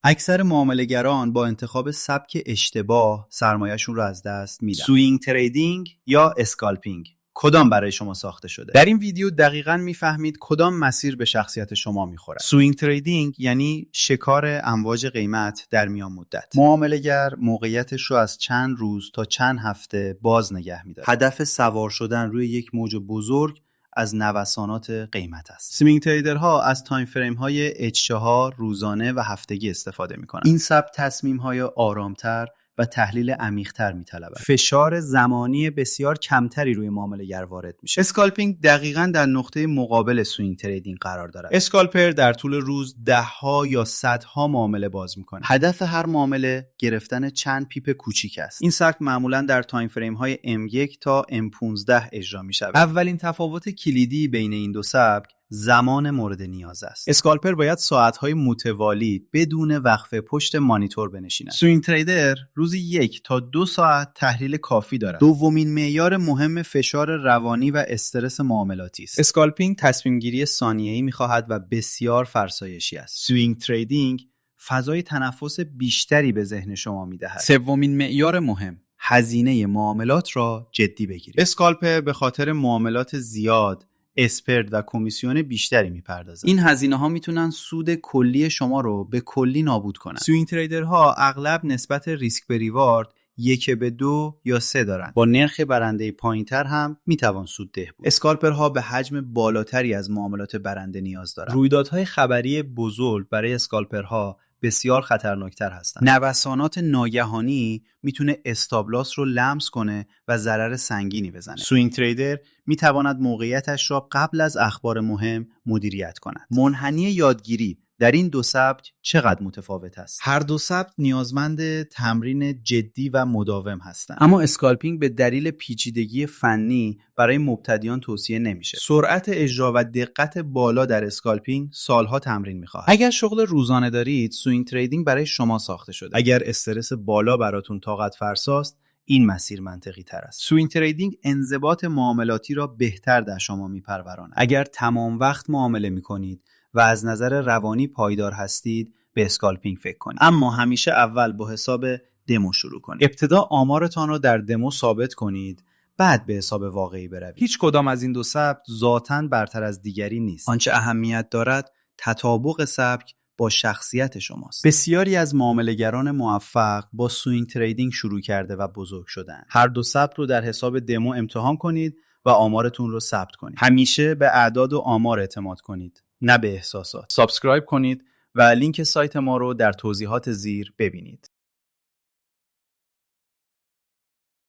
اکثر معامله‌گران با انتخاب سبک اشتباه سرمایه‌شون رو از دست میدن. سوینگ تریدینگ یا اسکالپینگ، کدام برای شما ساخته شده؟ در این ویدیو دقیقاً میفهمید کدام مسیر به شخصیت شما میخوره. سوینگ تریدینگ یعنی شکار امواج قیمت در میان مدت. معامله‌گر موقعیتش رو از چند روز تا چند هفته باز نگه می‌داره. هدف سوار شدن روی یک موج بزرگ از نوسانات قیمت است. سوینگ تریدرها از تایم فریم های H4 روزانه و هفتگی استفاده می‌کنند. این سبک تصمیم‌های آرامتر و تحلیل عمیق‌تر می‌طلبد. فشار زمانی بسیار کمتری روی معامله‌گر وارد میشه. اسکالپینگ دقیقاً در نقطه مقابل سوینگ تریدینگ قرار دارد. اسکالپر در طول روز ده‌ها یا صدها معامله باز می‌کنه. هدف هر معامله گرفتن چند پیپ کوچیک است. این سبک معمولاً در تایم فریم‌های M1 تا M15 اجرا می‌شود. اولین تفاوت کلیدی بین این دو سبک زمان مورد نیاز است. اسکالپر باید ساعت‌های متوالی بدون وقفه پشت مانیتور بنشیند. سوینگ تریدر روزی 1 تا 2 ساعت تحلیل کافی دارد. دومین معیار مهم فشار روانی و استرس معاملاتی است. اسکالپینگ تصمیم‌گیری ثانیه‌ای می‌خواهد و بسیار فرسایشی است. سوینگ تریدینگ فضای تنفس بیشتری به ذهن شما می‌دهد. سومین معیار مهم، هزینه معاملات را جدی بگیرید. اسکالپر به خاطر معاملات زیاد اسپرد و کمیسیون بیشتری میپردازن. این هزینه‌ها میتونن سود کلی شما رو به کلی نابود کنن. سوینگ تریدرها اغلب نسبت ریسک به ریوارد 1:2 یا 3 دارن. با نرخ برنده پایینتر هم میتوان سودده بود. اسکالپرها به حجم بالاتری از معاملات برنده نیاز دارن. رویدادهای خبری بزرگ برای اسکالپرها بسیار خطرناکتر هستند. نوسانات ناگهانی میتونه استابلاس رو لمس کنه و ضرر سنگینی بزنه. سوینگ تریدر میتواند موقعیتش را قبل از اخبار مهم مدیریت کند. منحنی یادگیری در این دو سبک چقدر متفاوت است؟ هر دو سبک نیازمند تمرین جدی و مداوم هستند. اما اسکالپینگ به دلیل پیچیدگی فنی برای مبتدیان توصیه نمیشه. سرعت اجرا و دقت بالا در اسکالپینگ سالها تمرین میخواهد. اگر شغل روزانه دارید، سوینگ تریدینگ برای شما ساخته شده. اگر استرس بالا براتون طاقت فرساست، این مسیر منطقی تر است. سوینگ تریدینگ انضباط معاملاتی را بهتر در شما میپروراند. اگر تمام وقت معامله میکنید و از نظر روانی پایدار هستید، به اسکالپینگ فکر کنید. اما همیشه اول با حساب دمو شروع کنید. ابتدا آمارتان را در دمو ثابت کنید، بعد به حساب واقعی بروید. هیچ کدام از این دو سبک ذاتاً برتر از دیگری نیست. آنچه اهمیت دارد تطابق سبک با شخصیت شماست. بسیاری از معامله‌گران موفق با سوینگ تریدینگ شروع کرده و بزرگ شدن. هر دو سبک رو در حساب دمو امتحان کنید و آمارتون رو ثبت کنید. همیشه به اعداد و آمار اعتماد کنید، نه به احساسات. سابسکرایب کنید و لینک سایت ما رو در توضیحات زیر ببینید.